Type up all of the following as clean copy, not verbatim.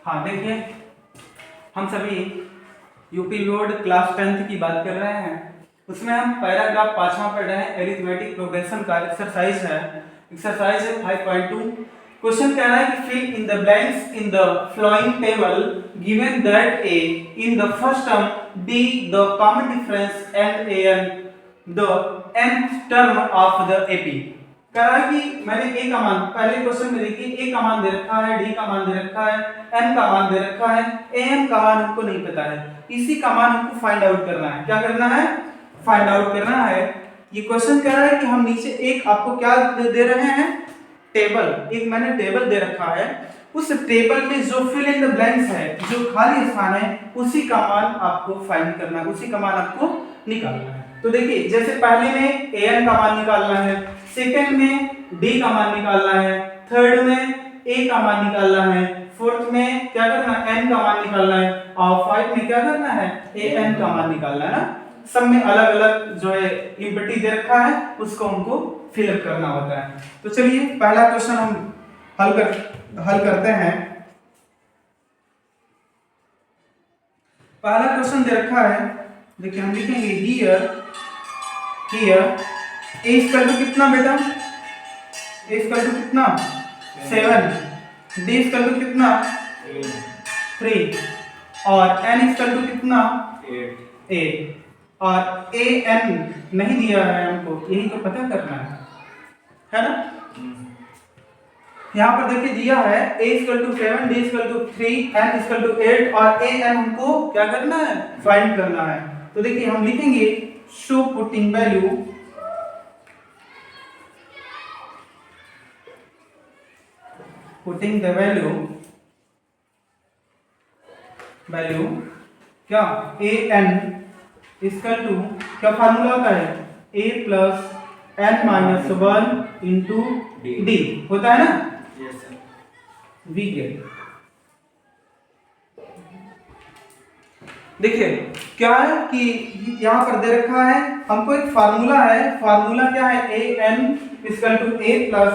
हाँ देखिए, हम सभी यूपी बोर्ड क्लास 10th की बात कर रहे हैं। उसमें हम पैराग्राफ 5वां पढ़ रहे हैं, एरिथमेटिक प्रोग्रेशन का एक्सरसाइज है 5.2। क्वेश्चन कह रहा है कि fill in the blanks in the following table given that a in the first term d the common difference and a n the nth term of the AP. कह रहा है कि मैंने ए का मान, पहले क्वेश्चन में देखिए ए का मान दे रखा है, डी का मान दे रखा है, एन का मान दे रखा है, ए एन का मान हमको नहीं पता है। इसी का मान हमको फाइंड आउट करना है। क्या करना है? फाइंड आउट करना है। ये क्वेश्चन कह रहा है कि हम नीचे एक आपको क्या दे रहे हैं, टेबल, एक मैंने टेबल दे रखा है। उस टेबल में जो फिल इन द ब्लैंक्स है, जो खाली स्थान है, उसी का मान आपको फाइंड करना है, उसी का मान आपको निकालना है। तो देखिए, जैसे पहले में ए एन का मान निकालना है, सेकंड में डी का मान निकालना है, थर्ड में ए का मान निकालना है, फोर्थ में क्या करना है, एन का मान निकालना है, और फाइव में क्या करना है, ए एन का मान निकालना है ना। सब में अलग अलग जो है इम्पटी दे रखा है, उसको हमको फिलअप करना होता है। तो चलिए पहला क्वेश्चन हम हल करते हैं। पहला क्वेश्चन दे रखा है, देखिए हम लिखेंगे हियर ए इक्वल टू कितना बेटा, ए इक्वल टू कितना 7, डी इक्वल टू कितना 3 और एन इक्वल टू कितना 8 और ए एन नहीं दिया है हमको, यही तो पता करना है ना। यहाँ पर देखिए दिया है a equal to 7, d equal to 3, n equal to 8 और a n हमको क्या करना है, फाइंड करना है। तो देखिए हम लिखेंगे show putting value the value क्या, a n इक्वल टू क्या फार्मूला होता है, a plus n minus 1 into D होता है ना। वी गेट, देखिए क्या है कि यहाँ पर दे रखा है हमको एक फार्मूला है। फार्मूला क्या है, A N equal to A plus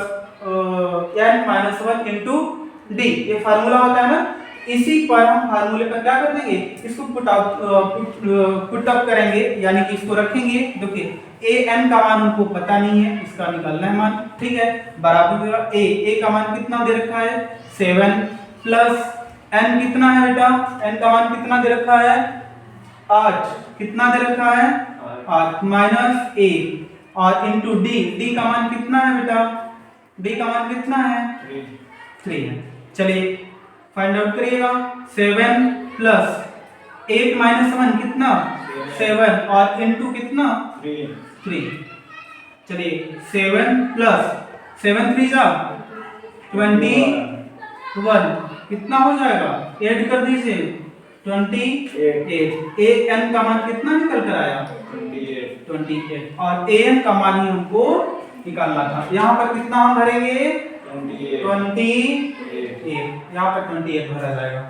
N minus 1 into D, ये फार्मूला होता है ना। इसी पर हम फार्मूले पर क्या कर देंगे, इसको पुट अप करेंगे, यानी कि इसको रखेंगे। देखिए ए एन का मान हमको पता नहीं है, इसका निकालना है मान, ठीक है। बराबर ए का मान कितना दे रखा है 7 प्लस एन कितना है बेटा, एन का मान कितना दे रखा है 8, कितना दे रखा है 8 माइनस ए और इंटू डी का मान कितना है बेटा, डी का मान कितना है 3 है। चलिए फाइंड आउट करिएगा। 7 प्लस 8 माइनस 1 कितना 7 और इंटू कितना 3। चलिए 7 प्लस 7 3 जा 21, कितना हो जाएगा, ऐड कर दीजिए 28। ए एन का मान कितना निकल कर आया 28 और ए एन का मान ही हमको निकालना था। यहाँ पर कितना हम भरेंगे 28, यहाँ पर 28 भरा जाएगा।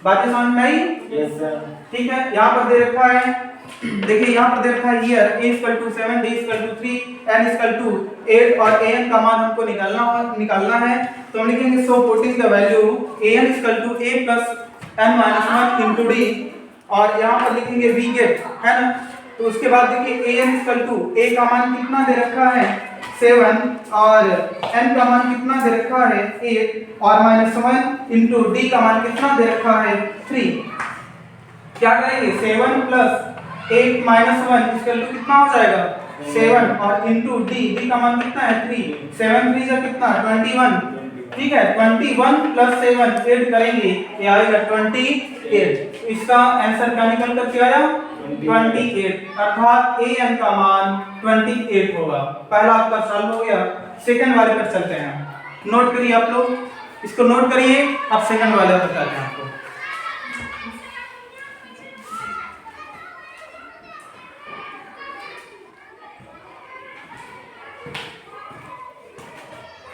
बातें समझ में आई? Yes sir. ठीक है, यहाँ पर दे रखा है, देखिए यहाँ पर दे रखा है here a equal to 7, d equal to 3, n equal to 8 और a n का मान हमको निकालना है। तो हम लिखेंगे so putting the value a n equal to a plus n minus 1 into d और यहाँ पर लिखेंगे वी गेट, है ना। तो उसके बाद देखिए a n equal to a का मान कितना दे रखा है 7 और n का मान कितना दे रखा है 8 और माइनस 1 इंटू डी का मान कितना दे रखा है 3। क्या करेंगे 7 प्लस 8 माइनस 1 इक्वल टू कितना हो जाएगा 7 और इंटू डी का मान कितना है 3, 7 3 जा कितना 21, ठीक है। 21 प्लस 7 ऐड करेंगे, ये आएगा 28। इसका आंसर क्या निकल कर के आया 28, अर्थात ए एन का मान 28 होगा। पहला आपका सॉल्व हो गया। सेकंड वाले पर चलते हैं, नोट करिए आप लोग, इसको नोट करिए, अब सेकंड वाले पर चलते हैं आपको।